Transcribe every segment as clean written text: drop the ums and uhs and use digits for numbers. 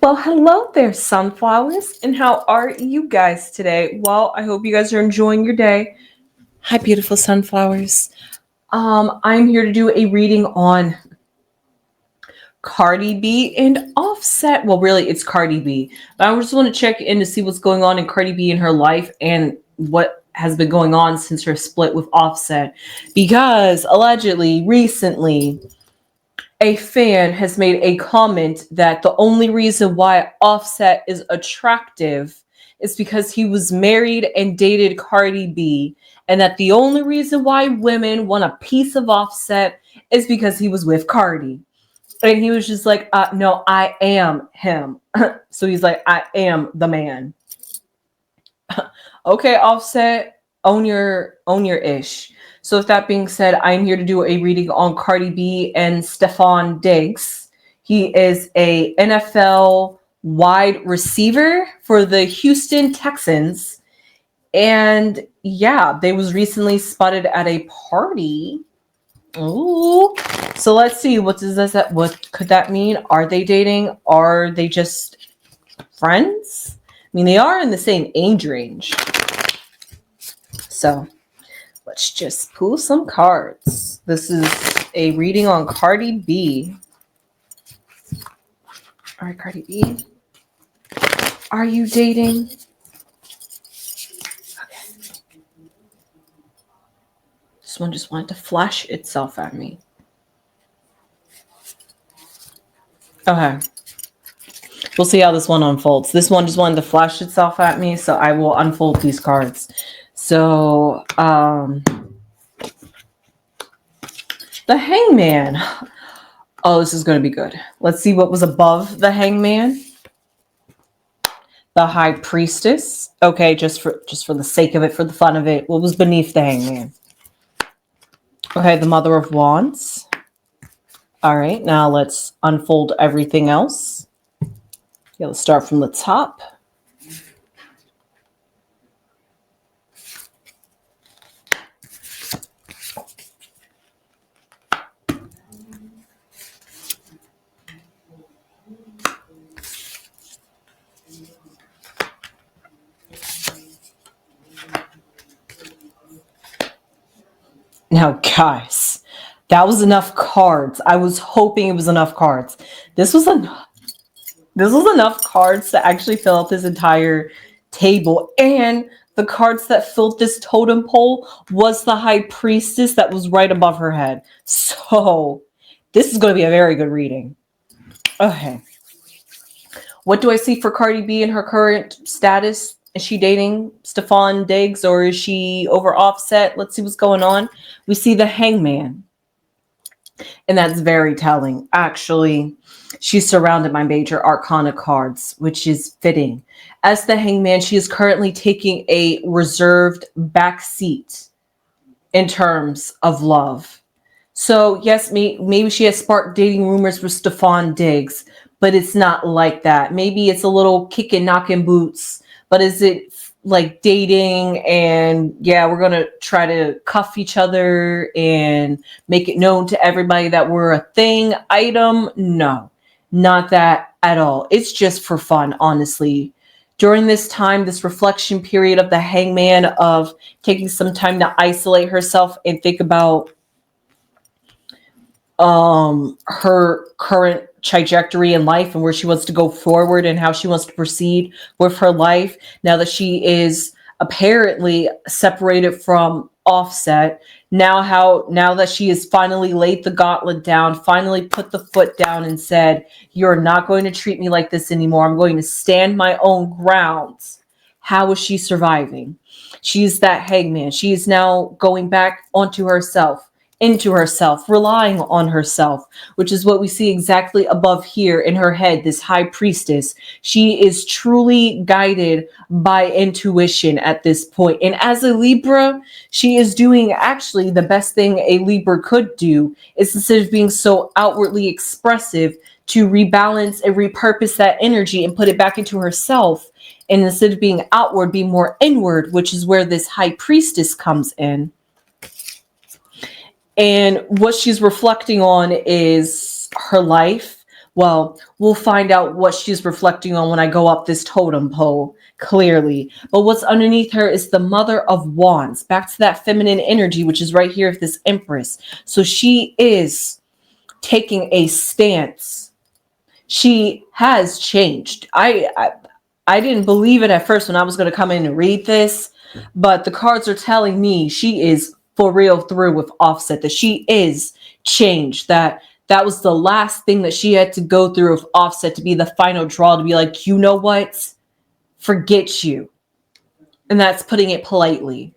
Well, hello there, sunflowers, and how are you guys today? Well, I hope you guys are enjoying your day. Hi, beautiful sunflowers. I'm here to do a reading on Cardi B and Offset. Well, really, it's Cardi B, but I just want to check in to see what's going on in Cardi B in her life and what has been going on since her split with Offset, because allegedly, recently, a fan has made a comment that the only reason why Offset is attractive is because he was married and dated Cardi B, and that the only reason why women want a piece of Offset is because he was with Cardi. And he was just like, no, I am him. So he's like, I am the man. Okay, Offset, own your ish. So with that being said, I'm here to do a reading on Cardi B and Stephon Diggs. He is a NFL wide receiver for the Houston Texans. And yeah, they was recently spotted at a party. Ooh. So let's see, what could that mean? Are they dating? Are they just friends? I mean, they are in the same age range. So let's just pull some cards. This is a reading on Cardi B. All right, Cardi B. Are you dating? Okay. This one just wanted to flash itself at me. Okay. We'll see how this one unfolds. This one just wanted to flash itself at me, so I will unfold these cards. So, the Hangman. Oh, this is going to be good. Let's see what was above the Hangman. The High Priestess. Okay, just for the sake of it, for the fun of it. What was beneath the Hangman? Okay, the Mother of Wands. All right, now let's unfold everything else. Yeah, let's start from the top. Now, guys, that was enough cards. I was hoping it was enough cards. This was enough cards to actually fill up this entire table. And the cards that filled this totem pole was the High Priestess that was right above her head. So this is going to be a very good reading. Okay. What do I see for Cardi B in her current status? Is she dating Stephon Diggs or is she over Offset? Let's see what's going on. We see the Hangman. And that's very telling. Actually, she's surrounded by major arcana cards, which is fitting. As the Hangman, she is currently taking a reserved back seat in terms of love. So yes, maybe she has sparked dating rumors with Stephon Diggs, but it's not like that. Maybe it's a little kicking, knocking boots, but is it like dating and yeah, we're going to try to cuff each other and make it known to everybody that we're a thing item? No, not that at all. It's just for fun, honestly. During this time, this reflection period of the Hangman, of taking some time to isolate herself and think about her current trajectory in life and where she wants to go forward and how she wants to proceed with her life now that she is apparently separated from Offset. Now that she has finally laid the gauntlet down, finally put the foot down and said, you're not going to treat me like this anymore. I'm going to stand my own grounds. How is she surviving? She's that Hangman. She is now going back onto herself, into herself, relying on herself, which is what we see exactly above here in her head, this High Priestess. She is truly guided by intuition at this point. And as a Libra, she is doing actually the best thing a Libra could do, is instead of being so outwardly expressive, to rebalance and repurpose that energy and put it back into herself. And instead of being outward, be more inward, which is where this High Priestess comes in. And what she's reflecting on is her life, Well, we'll find out what she's reflecting on when I go up this totem pole, clearly. But what's underneath her is the Mother of Wands, back to that feminine energy, which is right here with this Empress. So she is taking a stance. She has changed. I didn't believe it at first when I was going to come in and read this, but the cards are telling me she is for real through with Offset, that she is changed, that was the last thing that she had to go through with Offset to be the final draw, to be like, you know what? Forget you. And that's putting it politely.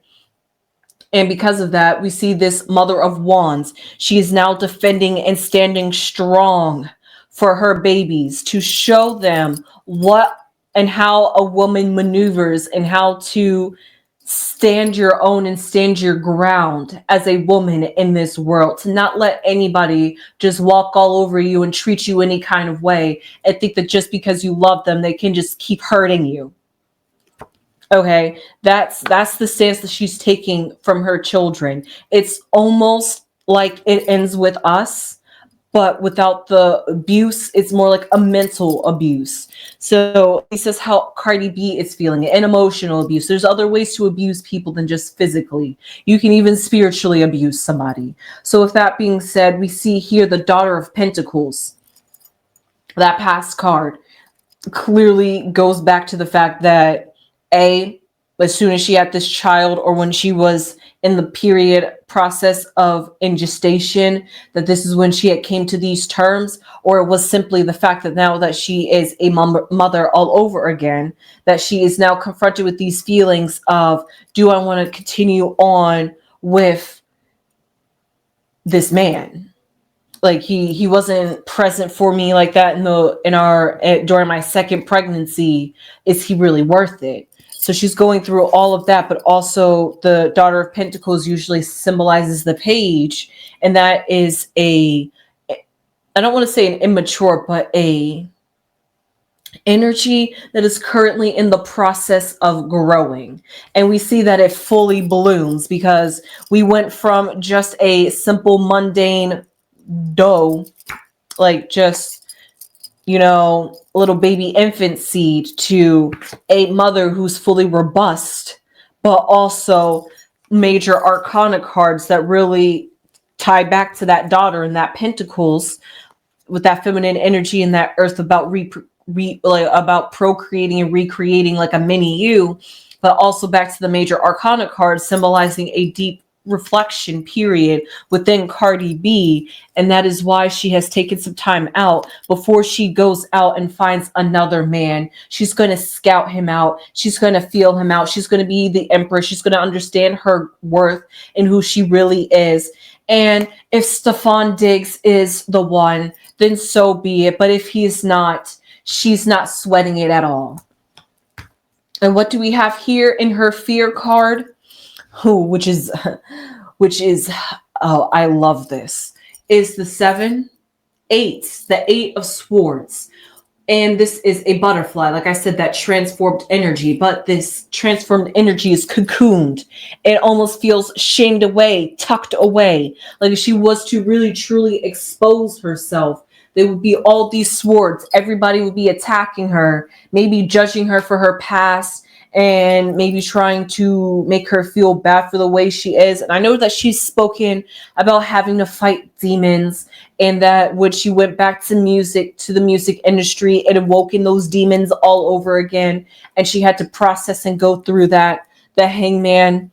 And because of that, we see this Mother of Wands. She is now defending and standing strong for her babies, to show them what and how a woman maneuvers, and how to stand your own and stand your ground as a woman in this world, to not let anybody just walk all over you and treat you any kind of way and think that just because you love them, they can just keep hurting you. Okay, that's the stance that she's taking from her children. It's almost like it ends with us, but without the abuse. It's more like a mental abuse. So he says how Cardi B is feeling it, and emotional abuse. There's other ways to abuse people than just physically. You can even spiritually abuse somebody. So with that being said, we see here the Daughter of Pentacles. That past card clearly goes back to the fact that as soon as she had this child, or when she was in the period process of in gestation, that this is when she had came to these terms, or it was simply the fact that now that she is a mother all over again, that she is now confronted with these feelings of, do I want to continue on with this man? Like he wasn't present for me like that during my second pregnancy. Is he really worth it? So she's going through all of that, but also the Daughter of Pentacles usually symbolizes the page, and that is I don't want to say an immature, but a energy that is currently in the process of growing. And we see that it fully blooms, because we went from just a simple mundane dough, like just little baby infant seed, to a mother who's fully robust, but also major arcana cards that really tie back to that daughter and that pentacles, with that feminine energy and that earth about about procreating and recreating like a mini you, but also back to the major arcana cards symbolizing a deep reflection period within Cardi B. And that is why she has taken some time out before she goes out and finds another man. She's going to scout him out. She's going to feel him out. She's going to be the empress. She's going to understand her worth and who she really is. And if Stefan Diggs is the one, then so be it. But if he's not, she's not sweating it at all. And what do we have here in her fear card? Which is, oh, I love this, is the 7, 8, the 8 of Swords. And this is a butterfly, like I said, that transformed energy, but this transformed energy is cocooned. It almost feels shamed away, tucked away. Like if she was to really, truly expose herself, there would be all these swords. Everybody would be attacking her, maybe judging her for her past, and maybe trying to make her feel bad for the way she is. And I know that she's spoken about having to fight demons, and that when she went back to the music industry, it awoken those demons all over again, and she had to process and go through that. The Hangman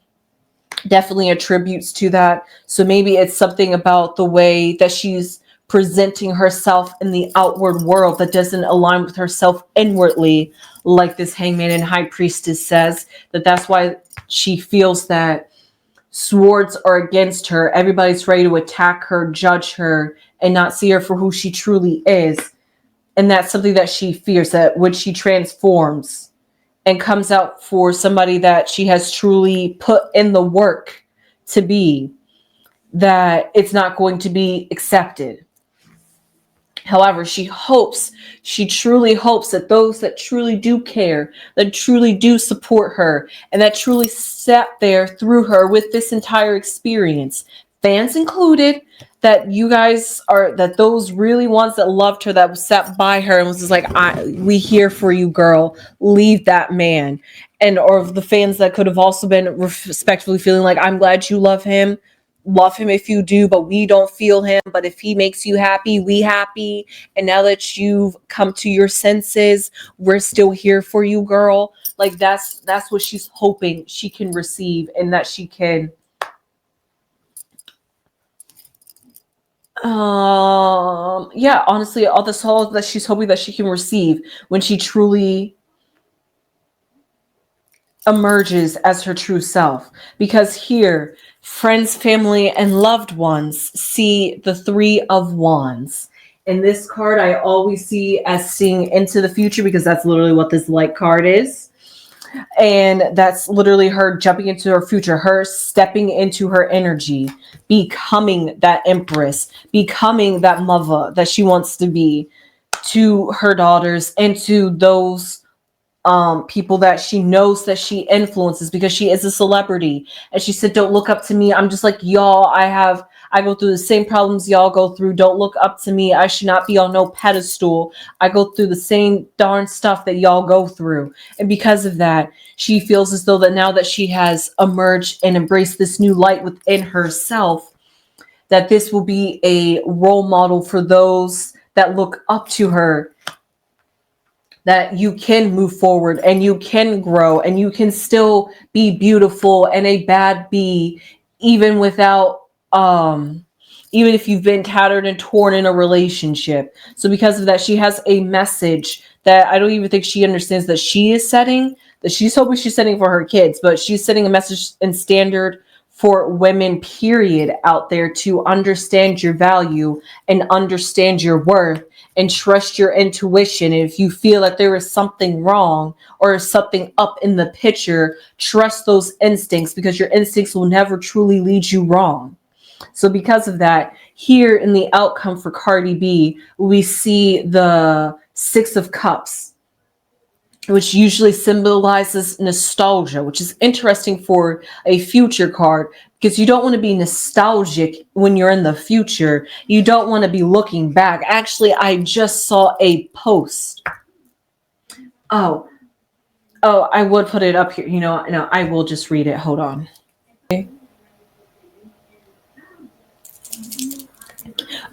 definitely attributes to that. So maybe it's something about the way that she's presenting herself in the outward world that doesn't align with herself inwardly, like this Hangman and High Priestess says, that's why she feels that swords are against her. Everybody's ready to attack her, judge her, and not see her for who she truly is. And that's something that she fears, that when she transforms and comes out for somebody that she has truly put in the work to be, that it's not going to be accepted. However, she truly hopes that those that truly do care, that truly do support her, and that truly sat there through her with this entire experience, fans included, that you guys are, that those really ones that loved her, that sat by her and was just like, we here for you, girl. Leave that man. And or the fans that could have also been respectfully feeling like, I'm glad you love him. Love him if you do, but we don't feel him. But if he makes you happy, we happy. And now that you've come to your senses, we're still here for you, girl. Like that's what she's hoping she can receive, and that she can yeah, honestly, all this whole that she's hoping that she can receive when she truly emerges as her true self. Because here, friends, family, and loved ones see the Three of Wands. In this card, I always see as seeing into the future, because that's literally what this light card is. And that's literally her jumping into her future, her stepping into her energy, becoming that empress, becoming that mother that she wants to be to her daughters and to those people that she knows that she influences, because she is a celebrity. And she said, don't look up to me. I'm just like y'all. I go through the same problems y'all go through. Don't look up to me. I should not be on no pedestal. I go through the same darn stuff that y'all go through. And because of that, she feels as though that now that she has emerged and embraced this new light within herself, that this will be a role model for those that look up to her, that you can move forward and you can grow and you can still be beautiful and a bad bee, even without even if you've been tattered and torn in a relationship. So because of that, she has a message that I don't even think she understands that she is setting, that she's hoping she's setting for her kids, but she's setting a message and standard for women, period, out there, to understand your value and understand your worth and trust your intuition. And if you feel that there is something wrong or something up in the picture, trust those instincts, because your instincts will never truly lead you wrong. So because of that, here in the outcome for Cardi B, we see the Six of Cups, which usually symbolizes nostalgia, which is interesting for a future card, because you don't want to be nostalgic when you're in the future. You don't want to be looking back. Actually, I just saw a post. Oh, I would put it up here. No, I will just read it. Hold on.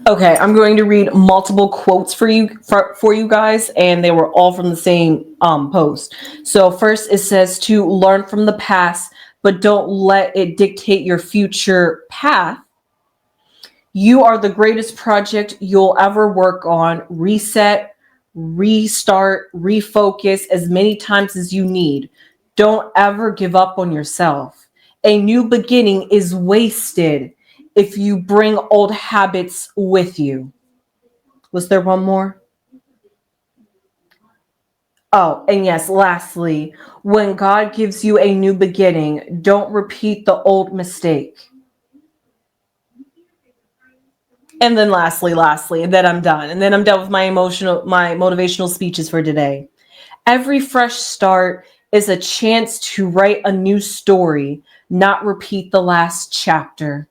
Okay, I'm going to read multiple quotes for you guys, and they were all from the same post. So first, it says to learn from the past, but don't let it dictate your future path. You are the greatest project you'll ever work on. Reset, restart, refocus as many times as you need. Don't ever give up on yourself. A new beginning is wasted if you bring old habits with you. Was there one more? Oh, and yes, lastly, when God gives you a new beginning, don't repeat the old mistake. And then lastly, and then I'm done. And then I'm done with my motivational speeches for today. Every fresh start is a chance to write a new story, not repeat the last chapter.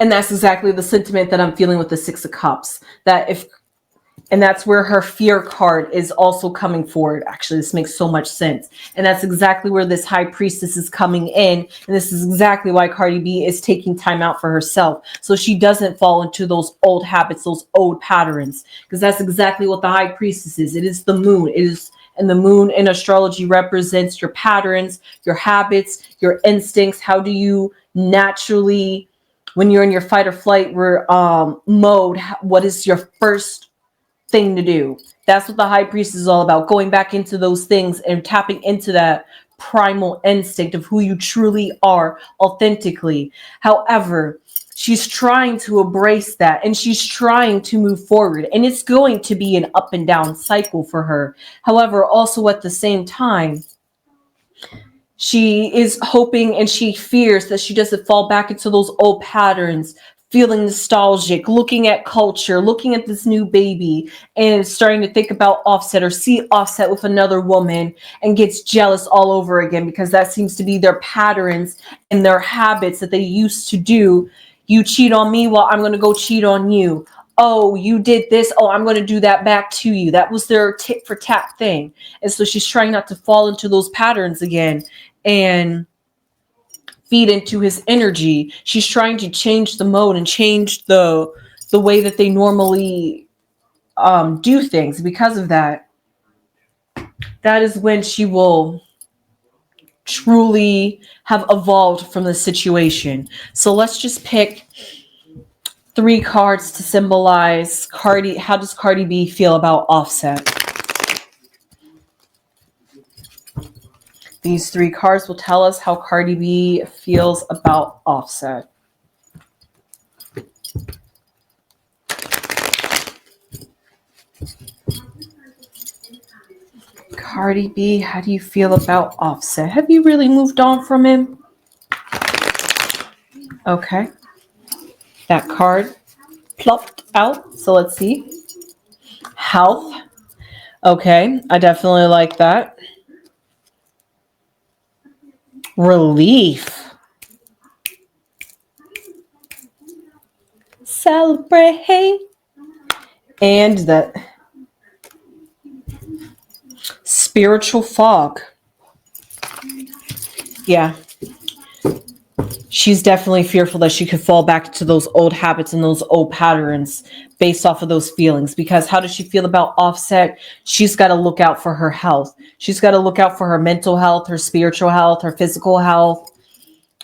And that's exactly the sentiment that I'm feeling with the Six of Cups. And that's where her fear card is also coming forward. Actually, this makes so much sense. And that's exactly where this High Priestess is coming in. And this is exactly why Cardi B is taking time out for herself, so she doesn't fall into those old habits, those old patterns. Because that's exactly what the High Priestess is. It is the moon. And the moon in astrology represents your patterns, your habits, your instincts. How do you naturally, when you're in your fight or flight mode, what is your first thing to do? That's what the High Priestess is all about, going back into those things and tapping into that primal instinct of who you truly are authentically. However, she's trying to embrace that, and she's trying to move forward, and it's going to be an up and down cycle for her. However, also at the same time, she is hoping and she fears that she doesn't fall back into those old patterns, feeling nostalgic, looking at culture, looking at this new baby, and starting to think about Offset or see Offset with another woman and gets jealous all over again, because that seems to be their patterns and their habits that they used to do. You cheat on me, well, I'm going to go cheat on you. Oh, you did this. Oh, I'm going to do that back to you. That was their tit for tat thing. And so she's trying not to fall into those patterns again and feed into his energy. She's trying to change the mode and change the way that they normally do things. Because of that, that is when she will truly have evolved from the situation. So let's just pick 3 cards to symbolize Cardi. How does Cardi B feel about Offset? These 3 cards will tell us how Cardi B feels about Offset. Cardi B, how do you feel about Offset? Have you really moved on from him? Okay. That card plopped out. So let's see. Health. Okay. I definitely like that. Relief. Celebrate. And that spiritual fog. Yeah. She's definitely fearful that she could fall back to those old habits and those old patterns based off of those feelings. Because how does she feel about Offset? She's got to look out for her health. She's got to look out for her mental health, her spiritual health, her physical health,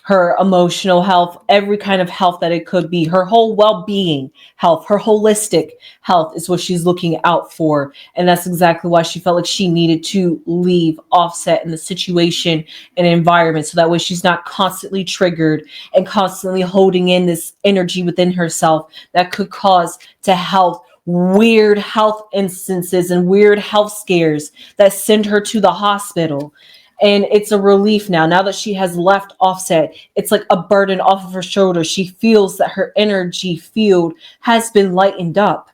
her emotional health, every kind of health that it could be. Her whole well-being health, her holistic health is what she's looking out for. And that's exactly why she felt like she needed to leave Offset in the situation and environment. So that way she's not constantly triggered and constantly holding in this energy within herself that could cause to weird health instances and weird health scares that send her to the hospital. And it's a relief now that she has left Offset. It's like a burden off of her shoulders. She feels that her energy field has been lightened up.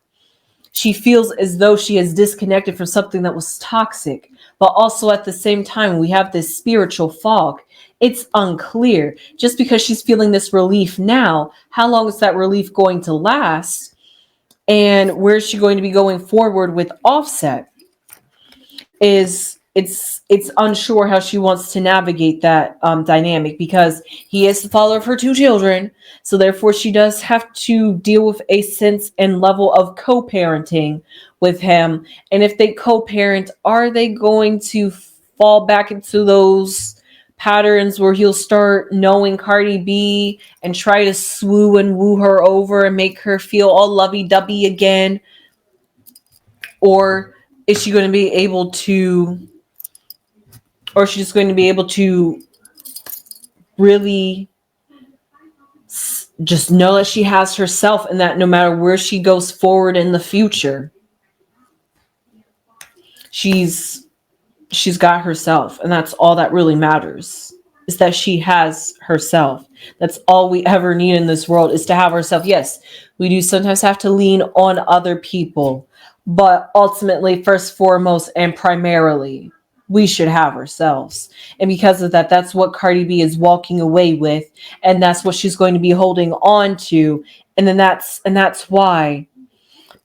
She feels as though she is disconnected from something that was toxic. But also at the same time, we have this spiritual fog. It's unclear. Just because she's feeling this relief now, how long is that relief going to last? And where is she going to be going forward with Offset? It's unsure how she wants to navigate that dynamic, because he is the father of her 2 children. So therefore she does have to deal with a sense and level of co-parenting with him. And if they co-parent, are they going to fall back into those patterns where he'll start knowing Cardi B and try to swoo and woo her over and make her feel all lovey-dovey again? Or is she going to be able to, or she's just going to be able to really just know that she has herself, and that no matter where she goes forward in the future, she's got herself. And that's all that really matters, is that she has herself. That's all we ever need in this world, is to have ourselves. Yes, we do sometimes have to lean on other people, but ultimately, first, foremost, and primarily, we should have ourselves. And because of that, that's what Cardi B is walking away with. And that's what she's going to be holding on to. And then that's why,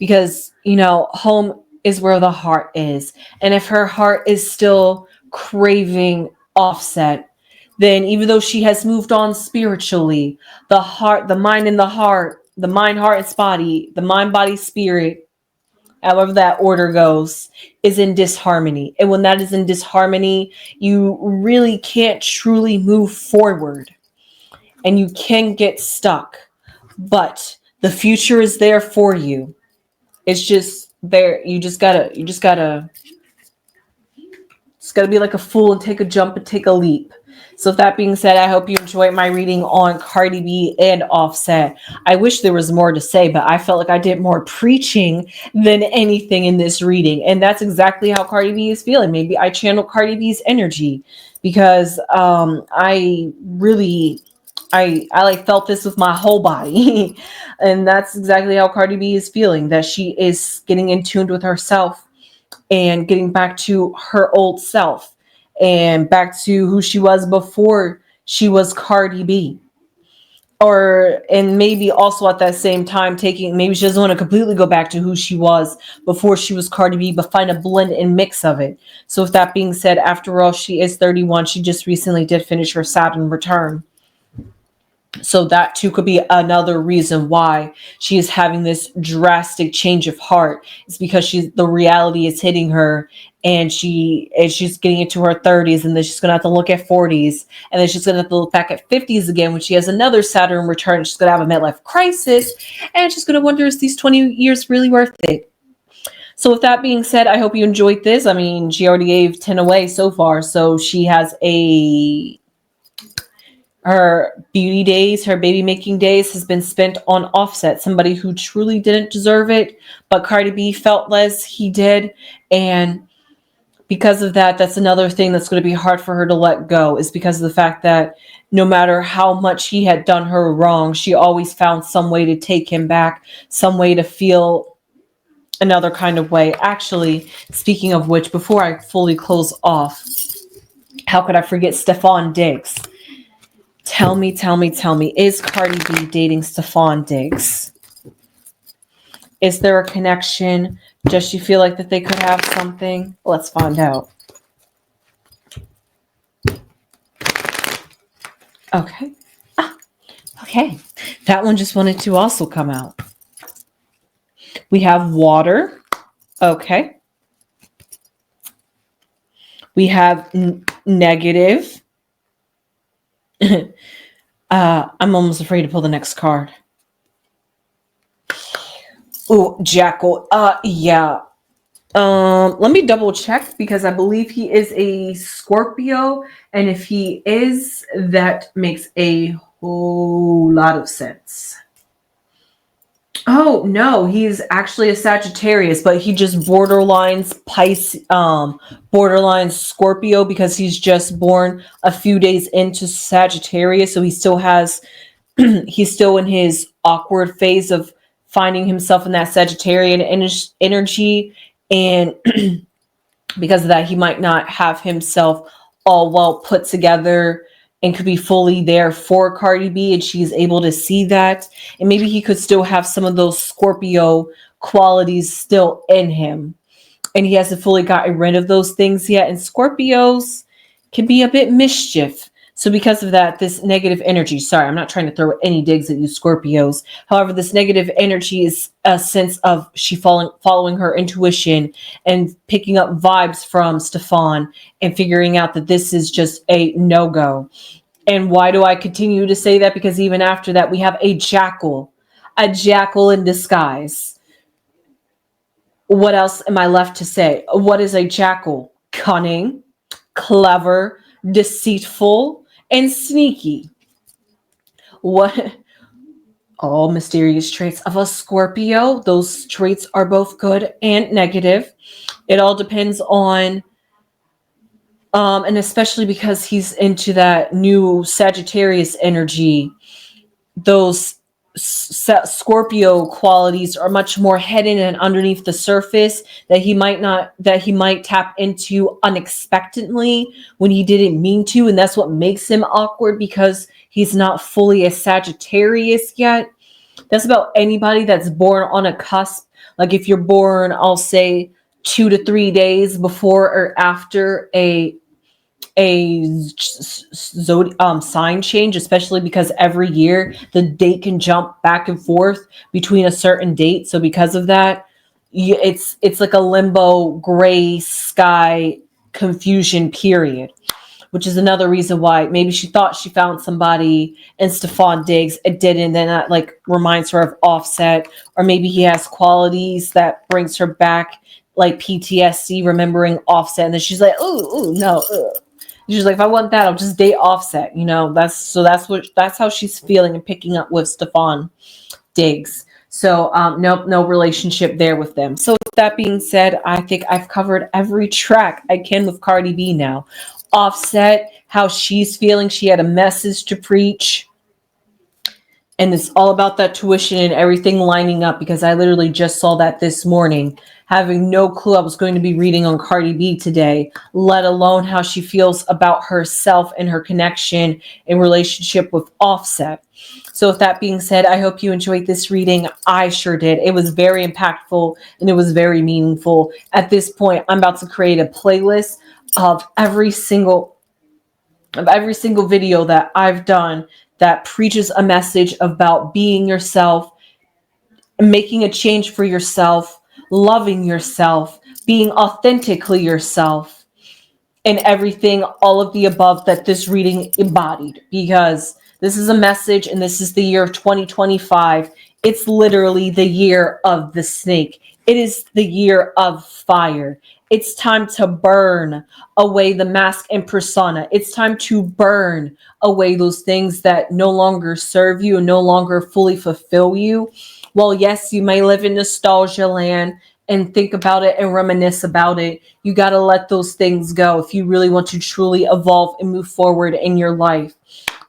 because, home is where the heart is. And if her heart is still craving Offset, then even though she has moved on spiritually, the heart, the mind and the heart, the mind, heart, and body, the mind, body, spirit, however that order goes, is in disharmony. And when that is in disharmony, you really can't truly move forward, and you can get stuck. But the future is there for you. It's just there. You just gotta be like a fool and take a jump and take a leap. So with that being said, I hope you enjoyed my reading on Cardi B and Offset. I wish there was more to say, but I felt like I did more preaching than anything in this reading. And that's exactly how Cardi B is feeling. Maybe I channel Cardi B's energy, because I really I like felt this with my whole body. And that's exactly how Cardi B is feeling, that she is getting in tune with herself and getting back to her old self and back to who she was before she was Cardi B. Or and maybe also at that same time taking, maybe she doesn't want to completely go back to who she was before she was Cardi B, but find a blend and mix of it. So with that being said, after all, she is 31. She just recently did finish her Saturn return. So that too could be another reason why she is having this drastic change of heart. It's because the reality is hitting her, and she's getting into her 30s, and then she's gonna have to look at 40s, and then she's gonna have to look back at 50s again when she has another Saturn return. She's gonna have a midlife crisis, and she's gonna wonder, is these 20 years really worth it? So with that being said, I hope you enjoyed this. I mean, she already gave 10 away so far, so she has her beauty days, her baby making days has been spent on Offset, somebody who truly didn't deserve it, but Cardi B felt as he did. And because of that, that's another thing that's going to be hard for her to let go, is because of the fact that no matter how much he had done her wrong, she always found some way to take him back, some way to feel another kind of way. Actually, speaking of which, before I fully close off, how could I forget Stefan Diggs? Tell me, is Cardi B dating Stefan Diggs? Is there a connection? Does she feel like that they could have something? Let's find out. Okay. Okay. That one just wanted to also come out. We have water. Okay. We have negative. I'm almost afraid to pull the next card. Oh, Jackal. Yeah. Let me double check, because I believe he is a Scorpio, and if he is, that makes a whole lot of sense. Oh no, he's actually a Sagittarius, but he just borderlines borderline Scorpio, because he's just born a few days into Sagittarius, so he still has he's still in his awkward phase of finding himself in that Sagittarian energy, and because of that, he might not have himself all well put together and could be fully there for Cardi B, and she's able to see that. And maybe he could still have some of those Scorpio qualities still in him, and he hasn't fully gotten rid of those things yet. And Scorpios can be a bit mischief. So because of that, this negative energy, sorry, I'm not trying to throw any digs at you Scorpios. However, this negative energy is a sense of she following her intuition and picking up vibes from Stefan and figuring out that this is just a no-go. And why do I continue to say that? Because even after that, we have a jackal in disguise. What else am I left to say? What is a jackal? Cunning, clever, deceitful, and sneaky. What? All mysterious traits of a Scorpio. Those traits are both good and negative. It all depends on, and especially because he's into that new Sagittarius energy, those Scorpio qualities are much more hidden and underneath the surface, that he might tap into unexpectedly when he didn't mean to, and that's what makes him awkward, because he's not fully a Sagittarius yet. That's about anybody that's born on a cusp. Like if you're born, I'll say 2 to 3 days before or after a sign change, especially because every year the date can jump back and forth between a certain date. So because of that, it's like a limbo gray sky confusion period, which is another reason why maybe she thought she found somebody in Stefan Diggs, it didn't. Then that like reminds her of Offset, or maybe he has qualities that brings her back, like PTSD, remembering Offset, and then she's like, oh no. She's like, if I want that, I'll just date Offset. That's how she's feeling and picking up with Stefan Diggs. So no relationship there with them. So with that being said, I think I've covered every track I can with Cardi B now. Offset, how she's feeling. She had a message to preach. And it's all about that tuition and everything lining up, because I literally just saw that this morning, having no clue I was going to be reading on Cardi B today, let alone how she feels about herself and her connection and relationship with Offset. So with that being said, I hope you enjoyed this reading. I sure did. It was very impactful and it was very meaningful. At this point, I'm about to create a playlist of every single video that I've done that preaches a message about being yourself, making a change for yourself, loving yourself, being authentically yourself, and everything, all of the above that this reading embodied. Because this is a message and this is the year of 2025. It's literally the year of the snake. It is the year of fire. It's time to burn away the mask and persona. It's time to burn away those things that no longer serve you and no longer fully fulfill you. Well, yes, you may live in nostalgia land and think about it and reminisce about it. You got to let those things go if you really want to truly evolve and move forward in your life.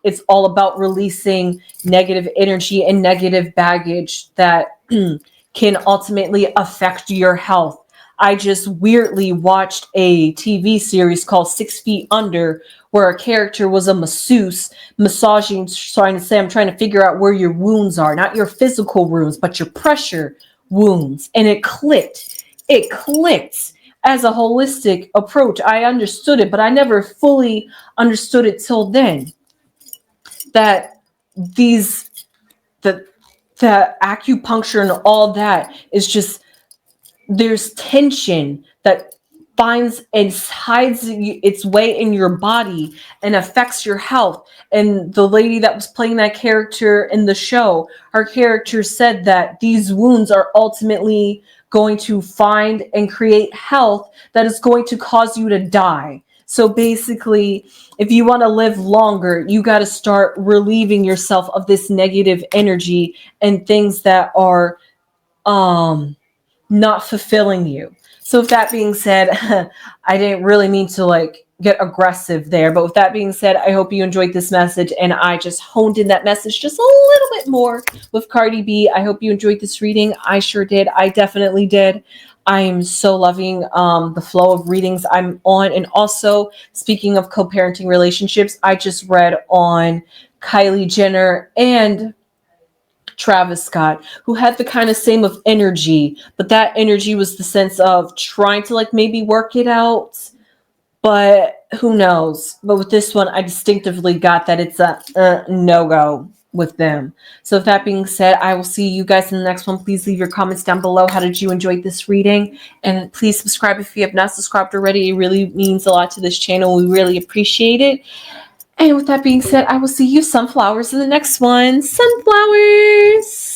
It's all about releasing negative energy and negative baggage that can ultimately affect your health. I just weirdly watched a TV series called 6 Feet Under, where a character was a masseuse massaging, trying to say, I'm trying to figure out where your wounds are, not your physical wounds, but your pressure wounds. And it clicked. It clicked as a holistic approach. I understood it, but I never fully understood it till then. That these the acupuncture and all that is just, there's tension that finds and hides its way in your body and affects your health. And the lady that was playing that character in the show, her character said that these wounds are ultimately going to find and create health that is going to cause you to die. So basically, if you want to live longer, you got to start relieving yourself of this negative energy and things that are not fulfilling you. So with that being said, I didn't really mean to get aggressive there, but with that being said, I hope you enjoyed this message, and I just honed in that message just a little bit more with Cardi B. I hope you enjoyed this reading. I sure did. I definitely did. I'm so loving the flow of readings I'm on. And also, speaking of co-parenting relationships, I just read on Kylie Jenner and Travis Scott, who had the kind of same of energy, but that energy was the sense of trying to maybe work it out, but who knows. But with this one, I distinctively got that it's a no-go with them. So with that being said, I will see you guys in the next one. Please leave your comments down below. How did you enjoy this reading? And please subscribe if you have not subscribed already. It really means a lot to this channel. We really appreciate it. And with that being said, I will see you sunflowers in the next one. Sunflowers!